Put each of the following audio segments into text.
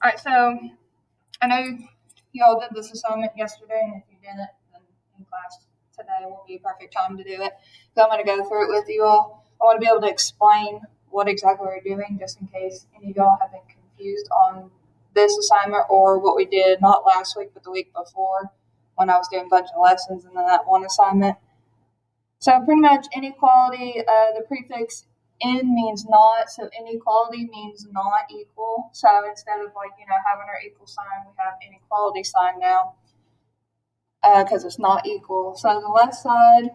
All right, so I know you all did this assignment yesterday, and if you didn't, then in class today will be a perfect time to do it. So I'm going to go through it with you all. I want to be able to explain what exactly we're doing, just in case any of y'all have been confused on this assignment or what we did, not last week, but the week before when I was doing a bunch of lessons and then that one assignment. So pretty much inequality, the prefix in means not, so inequality means not equal. So instead of having our equal sign, we have inequality sign now because it's not equal. So the left side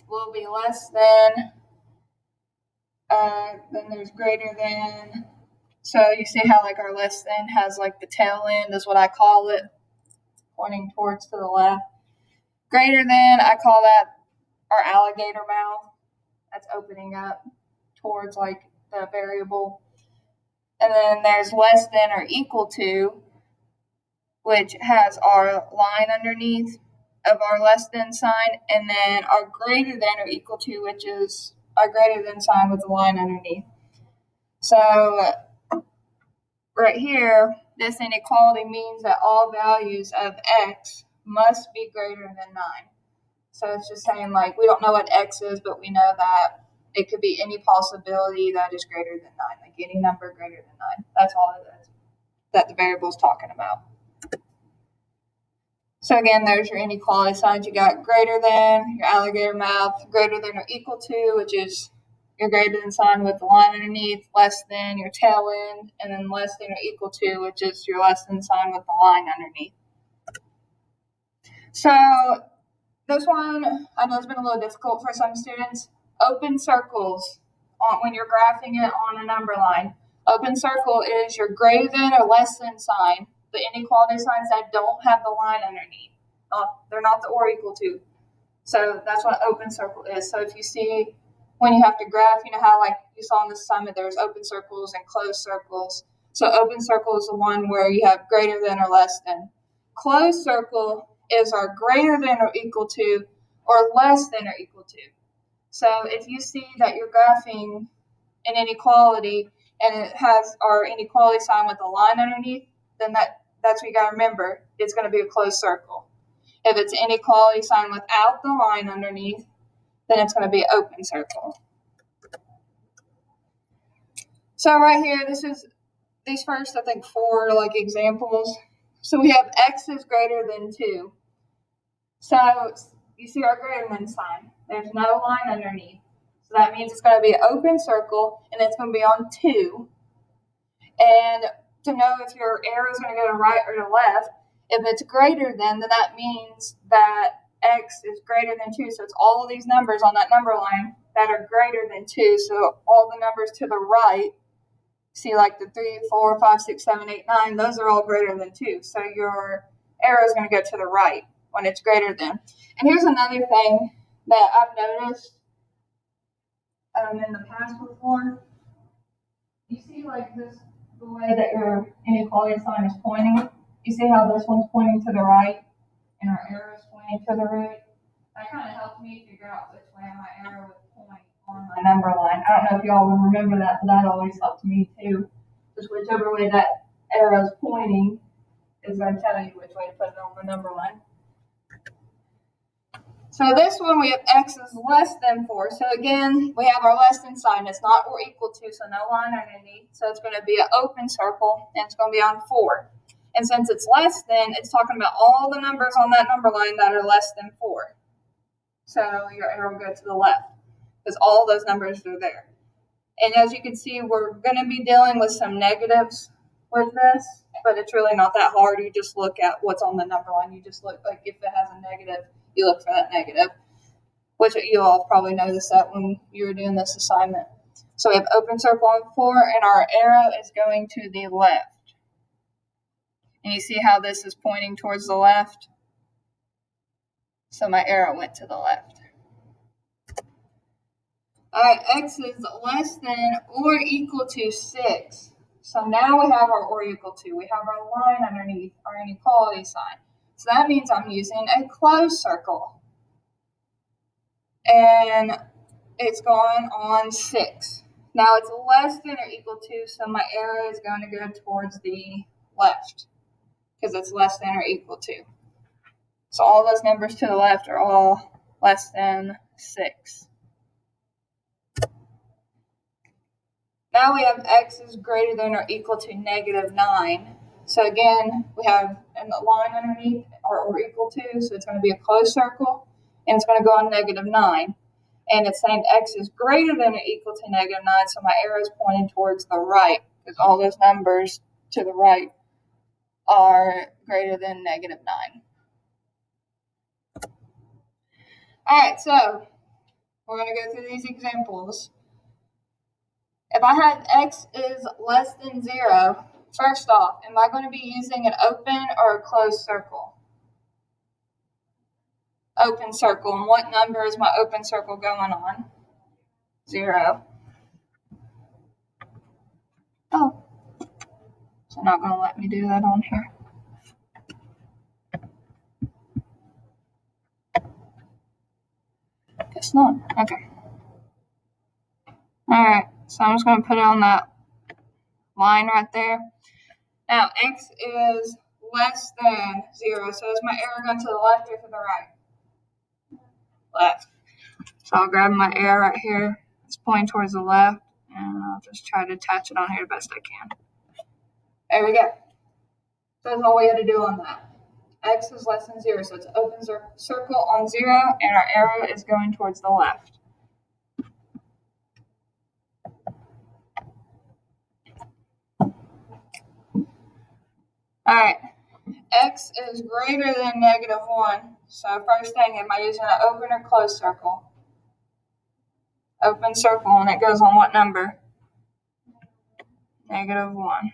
will be less than, then there's greater than. So you see how our less than has the tail end is what I call it, pointing towards to the left. Greater than, I call that our alligator mouth. That's opening up towards the variable. And then there's less than or equal to, which has our line underneath of our less than sign, and then our greater than or equal to, which is our greater than sign with the line underneath. So right here, this inequality means that all values of x must be greater than 9. So it's just saying we don't know what x is, but we know that it could be any possibility that is greater than 9, any number greater than 9. That's all it is that the variable is talking about. So again, there's your inequality signs. You got greater than, your alligator mouth, greater than or equal to, which is your greater than sign with the line underneath, less than, your tail end, and then less than or equal to, which is your less than sign with the line underneath. So this one, I know, has been a little difficult for some students. Open circles when you're graphing it on a number line. Open circle is your greater than or less than sign, the inequality signs that don't have the line underneath. They're not the or equal to. So that's what open circle is. So if you see when you have to graph, how you saw in this assignment, there's open circles and closed circles. So open circle is the one where you have greater than or less than. Closed circle is our greater than or equal to or less than or equal to. So if you see that you're graphing an inequality and it has our inequality sign with a line underneath, then that's what you got to remember. It's going to be a closed circle. If it's inequality sign without the line underneath, then it's going to be an open circle. So right here, these first, I think, 4 examples. So we have x is greater than 2. So you see our greater than sign. There's no line underneath. So that means it's going to be an open circle, and it's going to be on 2. And to know if your arrow is going to go to right or to left, if it's greater than, then that means that x is greater than 2. So it's all of these numbers on that number line that are greater than 2. So all the numbers to the right, see the 3, 4, 5, 6, 7, 8, 9, those are all greater than 2. So your arrow is going to go to the right when it's greater than. And here's another thing that I've noticed in the past before. You see this, the way that your inequality sign is pointing. You see how this one's pointing to the right and our arrow is pointing to the right? That kind of helped me figure out which way my arrow would point on my number line. I don't know if y'all will remember that, but that always helped me too. Just whichever way that arrow is pointing is going to tell you which way to put it on the number line. So this one, we have x is less than 4. So again, we have our less than sign. It's not or equal to, so no line underneath. So it's going to be an open circle, and it's going to be on 4. And since it's less than, it's talking about all the numbers on that number line that are less than 4. So your arrow will go to the left because all those numbers are there. And as you can see, we're going to be dealing with some negatives with this, but it's really not that hard. You just look at what's on the number line. You just look if it has a negative, you look for that negative, which you all probably noticed that when you were doing this assignment. So we have open circle on 4, and our arrow is going to the left. And you see how this is pointing towards the left? So my arrow went to the left. All right, x is less than or equal to 6. So now we have our or equal to. We have our line underneath our inequality sign. So that means I'm using a closed circle. And it's going on 6. Now it's less than or equal to, so my arrow is going to go towards the left because it's less than or equal to. So all those numbers to the left are all less than 6. Now we have x is greater than or equal to -9. So again, we have a line underneath or equal to, so it's going to be a closed circle, and it's going to go on -9. And it's saying x is greater than or equal to -9, so my arrow is pointing towards the right, because all those numbers to the right are greater than -9. All right, so we're going to go through these examples. If I have x is less than 0, first off, am I going to be using an open or a closed circle? Open circle. And what number is my open circle going on? 0. Oh, so not going to let me do that on here. Guess not. Okay. All right, so I'm just going to put it on that line right there. Now, x is less than 0, so is my arrow going to the left or to the right? Left. So I'll grab my arrow right here. It's pointing towards the left, and I'll just try to attach it on here the best I can. There we go. So that's all we had to do on that. X is less than 0, so it's an open circle on 0, and our arrow is going towards the left. All right, x is greater than -1. So first thing, am I using an open or closed circle? Open circle, and it goes on what number? -1.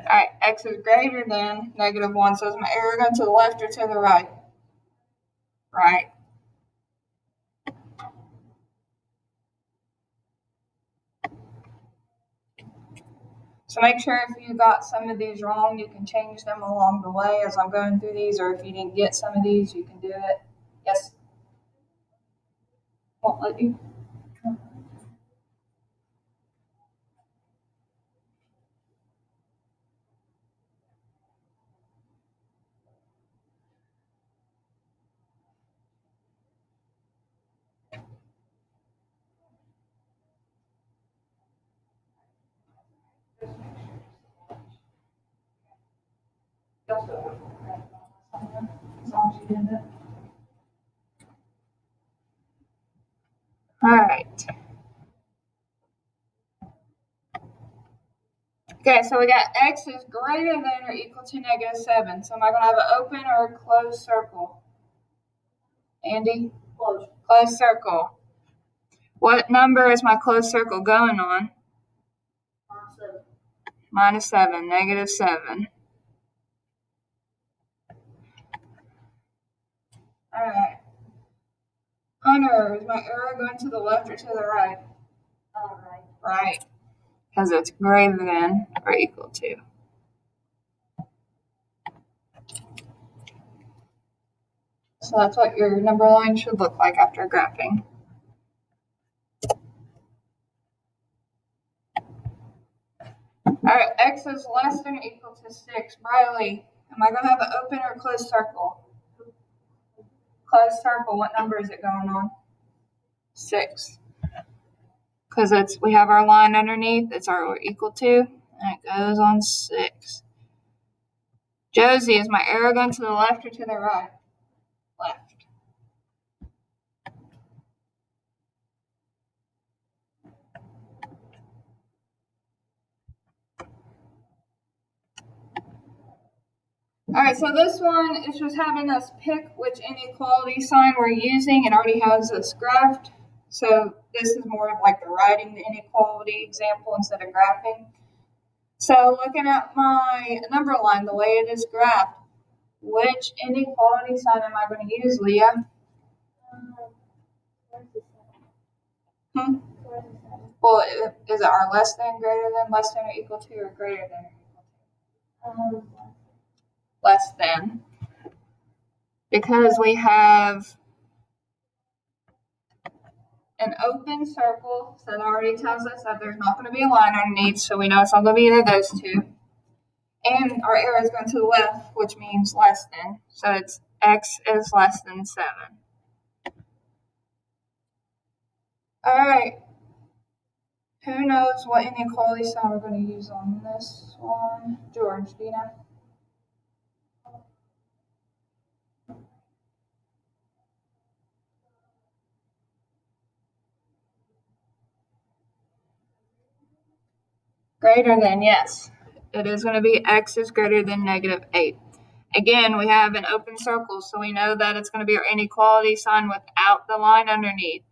All right, x is greater than -1, so is my arrow going to the left or to the right? Right. So make sure if you got some of these wrong, you can change them along the way as I'm going through these, or if you didn't get some of these, you can do it. Yes? Won't let you? As long as you did it. All right. Okay, so we got x is greater than or equal to -7. So am I going to have an open or a closed circle? Andy? Closed. Closed circle. What number is my closed circle going on? -7, -7. All right. Hunter, is my arrow going to the left or to the right? Right. Right. Because it's greater than or equal to. So that's what your number line should look like after graphing. All right, x is less than or equal to 6. Riley, am I going to have an open or closed circle? Closed circle, what number is it going on? 6. Because we have our line underneath, it's our equal to, and it goes on 6. Josie, is my arrow going to the left or to the right? Left. All right, so this one is just having us pick which inequality sign we're using. It already has us graphed. So this is more of like the writing the inequality example instead of graphing. So looking at my number line, the way it is graphed, which inequality sign am I going to use, Leah? Well, is it our less than, greater than, less than or equal to, or greater than or equal to? Less than. Because we have an open circle, so that already tells us that there's not going to be a line underneath, so we know it's not going to be either of those two. And our arrow is going to the left, which means less than. So it's x is less than 7. All right. Who knows what inequality sign we're going to use on this one? George, do you know? Greater than, yes. It is going to be x is greater than -8. Again, we have an open circle, so we know that it's going to be our inequality sign without the line underneath.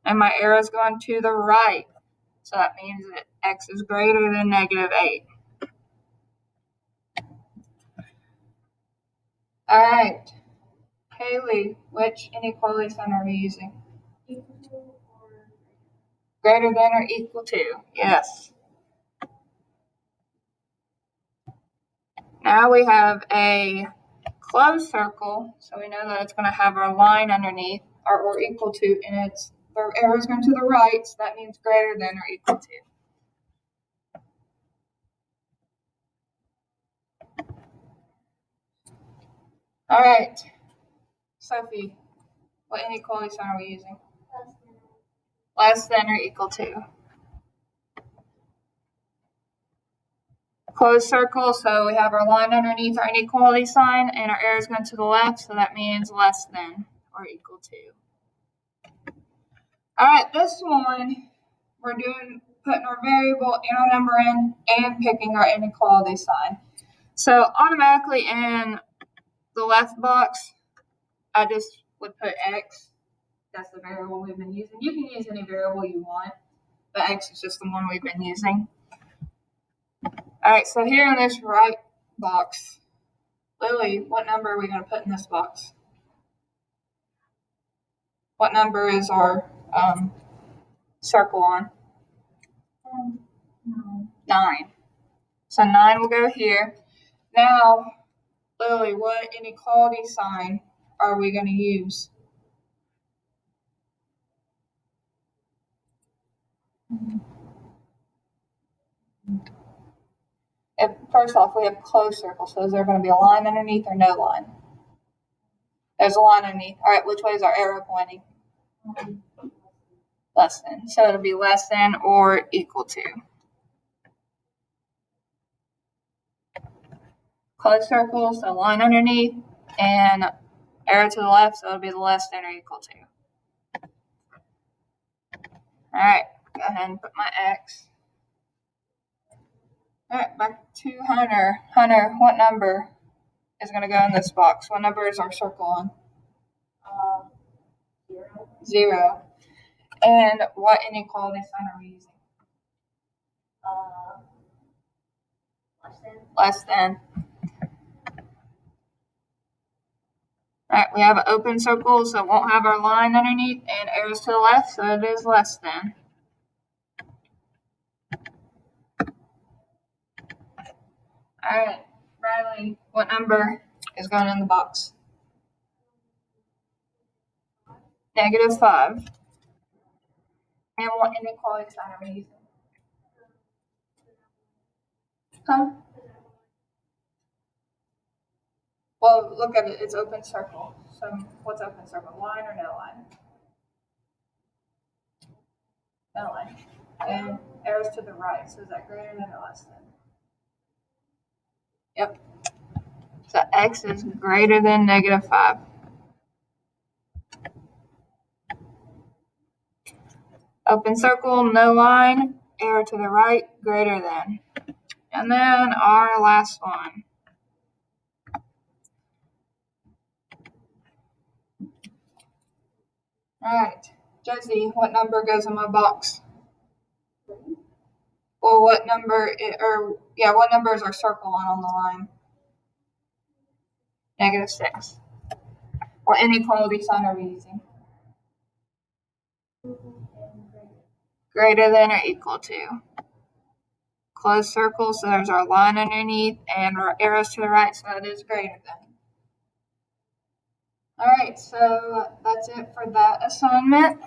And my arrow is going to the right, so that means that x is greater than -8. All right. Haley, which inequality sign are we using? Greater than or equal to, yes. Now we have a closed circle, so we know that it's going to have our line underneath, or equal to, and the arrow is going to the right, so that means greater than or equal to. All right, Sophie, what inequality sign are we using? Less than or equal to. Closed circle, so we have our line underneath our inequality sign, and our arrow is going to the left, so that means less than or equal to. All right, this one, we're putting our variable and our number in and picking our inequality sign. So automatically in the left box, I just would put x. That's the variable we've been using. You can use any variable you want, but x is just the one we've been using. All right, so here in this right box, Lily, what number are we going to put in this box? What number is our circle on? 9. So 9 will go here. Now, Lily, what inequality sign are we going to use? First off, we have closed circles, so is there going to be a line underneath or no line? There's a line underneath. All right, which way is our arrow pointing? Less than. So it'll be less than or equal to. Closed circle, so line underneath, and arrow to the left, so it'll be less than or equal to. All right, go ahead and put my X. All right, back to Hunter. Hunter, what number is going to go in this box? What number is our circle on? 0. And what inequality sign are we using? Less than. All right, we have an open circle, so it won't have our line underneath, and arrows to the left, so it is less than. All right, Riley, what number is going in the box? -5. And what inequality sign are we using? Huh? Well, look at it. It's open circle. So what's open circle? Line or no line? No line. And arrows to the right. So is that greater than or less than? Yep. So x is greater than -5. Open circle, no line, arrow to the right, greater than. And then our last one. All right, Josie, what number goes in my box? Well, what number is our circle on the line? -6. What inequality sign are we using? Greater than or equal to. Closed circle, so there's our line underneath, and our arrows to the right, so that is greater than. All right, so that's it for that assignment.